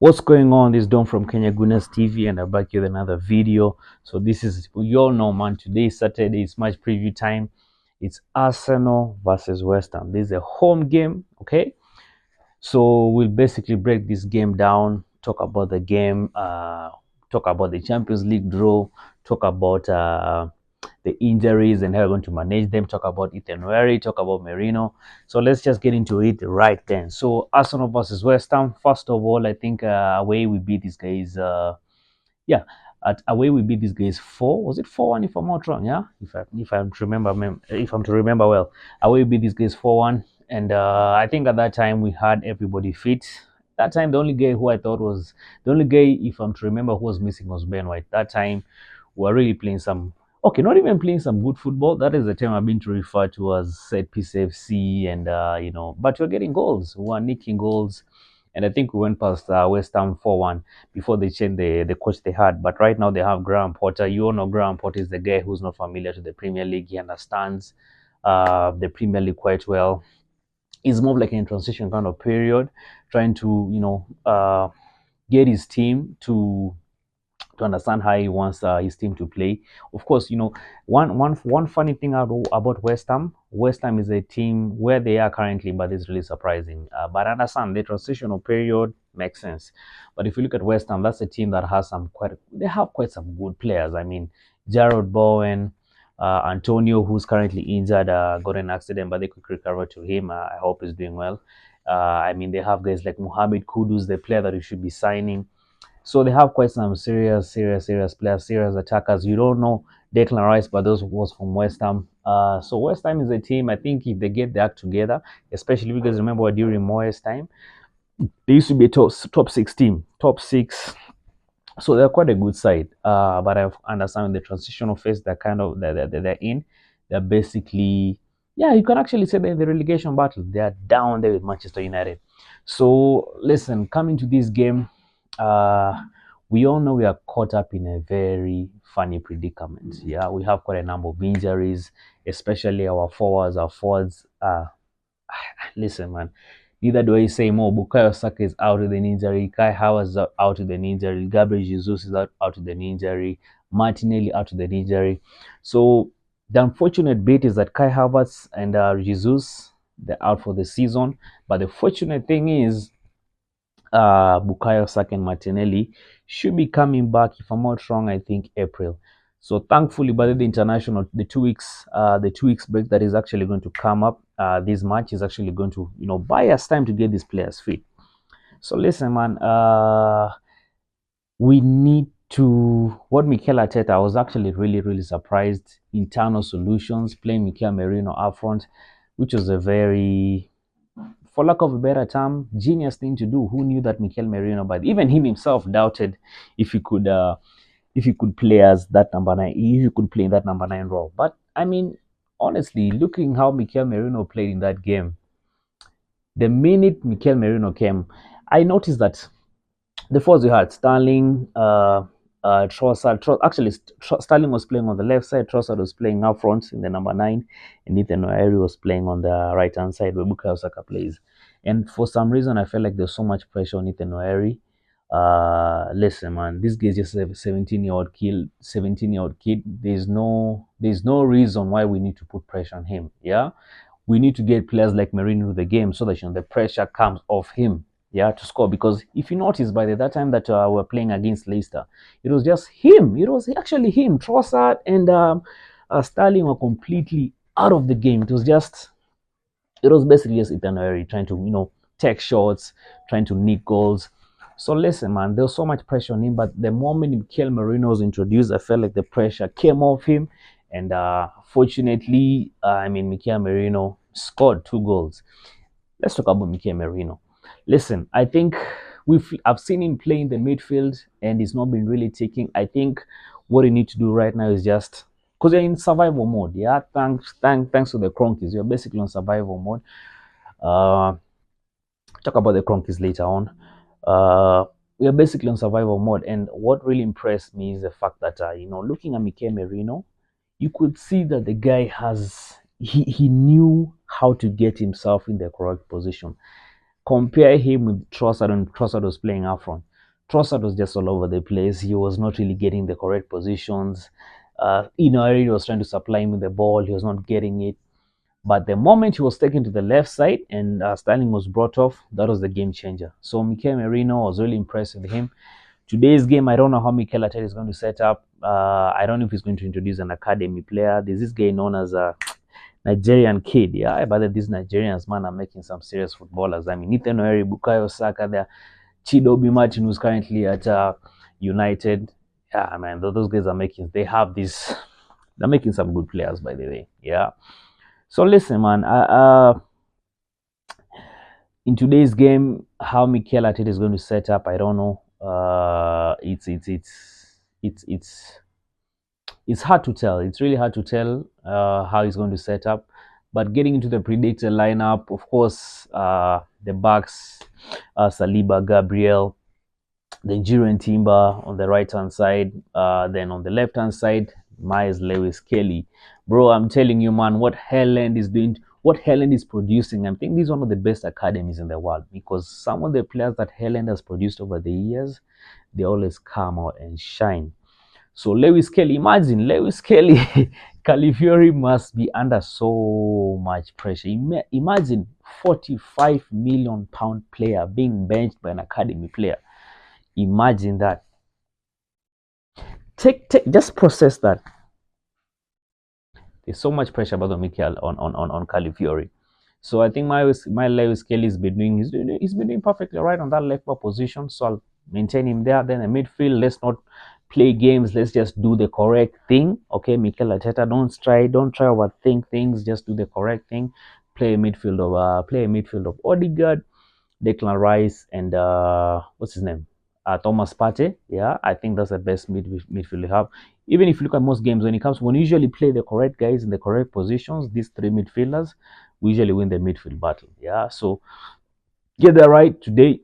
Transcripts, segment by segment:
What's going on? This is Don from Kenya Gunners TV, and I'm back with another video. So this is, you all know, man, today is Saturday. It's match preview time. It's Arsenal versus Westham. This is a home game, okay? So we'll basically break this game down, talk about the game, talk about the Champions League draw, talk about the injuries and how we're going to manage them, talk about Ethan Wary, talk about Merino. So let's just get into it right then. So Arsenal versus West Ham. First of all, I think away we beat these guys. Yeah, away we beat these guys 4. Was it 4-1 if I'm not wrong? Yeah, if I'm to remember well, away we beat these guys 4-1, and I think at that time we had everybody fit. That time the only guy who I thought was the only guy, if I'm to remember, who was missing was Ben White. That time we were really playing some, okay, not even playing some good football. That is the term I've been to refer to as set piece FC, and but we're getting goals. We were nicking goals, and I think we went past West Ham 4-1 before they changed the coach they had. But right now they have Graham Potter. You all know Graham Potter is the guy who's not familiar to the Premier League. He understands the Premier League quite well. It's more like in transition kind of period, trying to get his team to understand how he wants his team to play. Of course, one funny thing about West Ham. West Ham is a team where they are currently, but it's really surprising. But I understand the transitional period makes sense. But if you look at West Ham, that's a team that has they have quite some good players. I mean, Jarrod Bowen, Antonio, who's currently injured, got an accident, but they could recover to him. I hope he's doing well. I mean, they have guys like Mohamed Kudus, the player that you should be signing. So they have quite some serious players, serious attackers. You don't know Declan Rice, but those was from West Ham. So West Ham is a team, I think, if they get their act together, especially because remember during Moyes' time, they used to be a top 6 team, top 6. So they're quite a good side. But I understand the transitional phase they're in. They're basically, yeah, you can actually say they're in the relegation battle. They are down there with Manchester United. So listen, coming to this game, we all know we are caught up in a very funny predicament. Yeah, we have quite a number of injuries, especially our forwards. Our forwards, listen, man. Neither do I say more. Bukayo Saka is out with an injury. Kai Havertz is out with an injury. Gabriel Jesus is out with an injury. Martinelli out with an injury. So the unfortunate bit is that Kai Havertz and Jesus, they're out for the season. But the fortunate thing is Bukayo Saka and Martinelli should be coming back, if I'm not wrong, I think April. So thankfully, by the international, the 2 weeks break that is actually going to come up, this match is actually going to, buy us time to get these players fit. So listen, man, we need to, what Mikel Arteta, I was actually really surprised. Internal solutions, playing Mikel Merino up front, which was a very, for lack of a better term, genius thing to do. Who knew that Mikel Merino, but even him himself doubted if he could play as that number 9, if he could play in that number 9 role. But I mean, honestly, looking how Mikel Merino played in that game, the minute Mikel Merino came, I noticed that the forwards we had Sterling, Trossard. Actually, Sterling was playing on the left side. Trossard was playing up front in the number 9, and Ethan Wary was playing on the right hand side where Bukayo Saka plays. And for some reason, I felt like there's so much pressure on Ethan Wary. Listen, man, this guy is just a 17-year-old kid. 17-year-old kid. There's no reason why we need to put pressure on him. Yeah, we need to get players like Merino to the game so that the pressure comes off him. Yeah, to score. Because if you notice, by that time that we're playing against Leicester, it was just him. It was actually him. Trossard and Sterling were completely out of the game. It was basically just Ethan Wary trying to take shots, trying to nick goals. So listen, man, there was so much pressure on him, but the moment Mikel Merino was introduced, I felt like the pressure came off him, and fortunately, Mikel Merino scored 2 goals. Let's talk about Mikel Merino. Listen, I think I've seen him play in the midfield, and he's not been really taking. I think what you need to do right now is just, because you're in survival mode. Yeah, thanks to the Cronkies, you're basically on survival mode. Talk about the Cronkies later on. We are basically on survival mode, and what really impressed me is the fact that looking at Mikel Merino, you could see that the guy he knew how to get himself in the correct position. Compare him with Trossard, and Trossard was playing up front. Trossard was just all over the place. He was not really getting the correct positions. He was trying to supply him with the ball. He was not getting it. But the moment he was taken to the left side and Sterling was brought off, that was the game changer. So Mikel Merino was really impressed with him. Today's game, I don't know how Mikel Arteta is going to set up. I don't know if he's going to introduce an academy player. There's this guy known as a Nigerian kid. Yeah, but these Nigerians, man, are making some serious footballers. I mean, Ethan Oeri, Bukayo Saka, there, Chidobe Martin, who's currently at United. Yeah, man, those guys are making. They have this. They're making some good players, by the way. Yeah. So listen, man. In today's game, how Mikel Arteta is going to set up, I don't know. It's hard to tell. It's really hard to tell how he's going to set up. But getting into the predicted lineup, of course, the backs, Saliba, Gabriel, the Nigerian Timber on the right-hand side. Then on the left-hand side, Miles Lewis Kelly. Bro, I'm telling you, man, what Haaland is doing, what Haaland is producing, I think this is one of the best academies in the world, because some of the players that Haaland has produced over the years, they always come out and shine. So Lewis Kelly, imagine Lewis Kelly, Calafiori must be under so much pressure. Imagine 45 million pound player being benched by an academy player. Imagine that. Just process that. There's so much pressure about the Mikel on Calafiori. So I think my Lewis Kelly has been doing perfectly right on that left back position. So I'll maintain him there. Then in midfield, let's not play games. Let's just do the correct thing. Okay, Mikel Arteta, don't try overthink things. Just do the correct thing. Play a midfield of Odegaard, Declan Rice, and what's his name? Thomas Partey. Yeah, I think that's the best midfield you have. Even if you look at most games, when you usually play the correct guys in the correct positions, these three midfielders, we usually win the midfield battle. Yeah, so get that right today.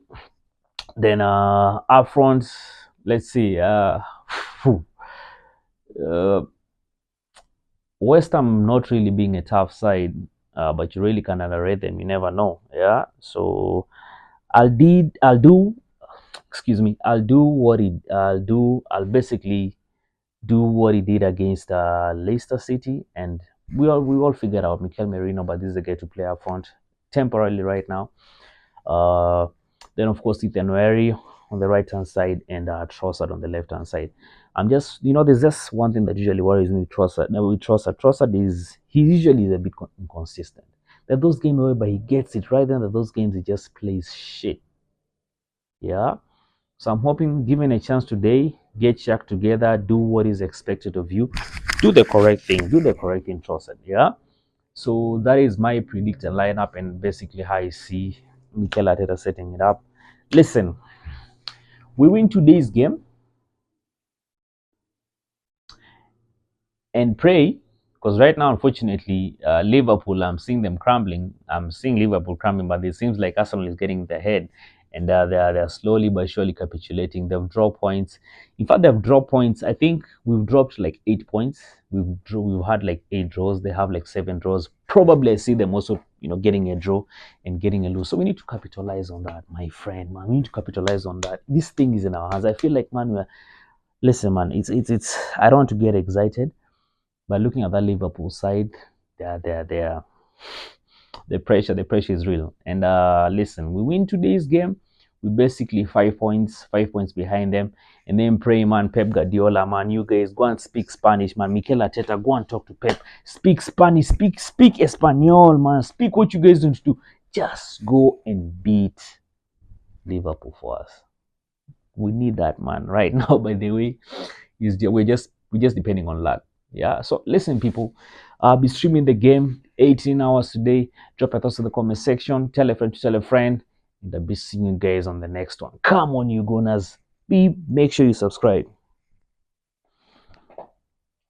Then up front, let's see. Westham not really being a tough side, but you really can underrate them. You never know. Yeah, so I'll basically do what he did against Leicester City, and we all figured out Mikel Merino, but this is the guy to play up front temporarily right now. Then of course Ethan Oeri on the right hand side and Trossard on the left hand side. I'm just, there's just one thing that usually worries me with Trossard. Now with Trossard he usually is a bit inconsistent. There are those games whereby he gets it right, then there are those games he just plays shit. Yeah. So I'm hoping, given a chance today, get Shaq together, do what is expected of you, do the correct thing, Trossard. Yeah. So that is my predicted lineup and basically how I see Mikel Arteta setting it up. Listen, we win today's game and pray, because right now, unfortunately, Liverpool, I'm seeing them crumbling. I'm seeing Liverpool crumbling, but it seems like Arsenal is getting the head, and they're slowly but surely capitulating. They've dropped points. In fact, they've dropped points. I think we've dropped like 8 points. We've had like 8 draws. They have like 7 draws. Probably I see them also, getting a draw and getting a lose. So we need to capitalize on that, my friend, man. We need to capitalize on that. This thing is in our hands. I feel like, man, listen, man. It's. I don't want to get excited. But looking at that Liverpool side, the pressure is real. And listen, we win today's game. We basically 5 points behind them. And then pray, man, Pep Guardiola, man, you guys go and speak Spanish, man. Mikel Arteta, go and talk to Pep. Speak Spanish, speak Espanol, man. Speak what you guys don't do. Just go and beat Liverpool for us. We need that, man. Right now, by the way, we're just depending on luck. Yeah, so listen, people, I'll be streaming the game 18 hours today. Drop your thoughts in the comment section. Tell a friend to tell a friend, and I'll be seeing you guys on the next one. Come on, you Gunners. Make sure you subscribe.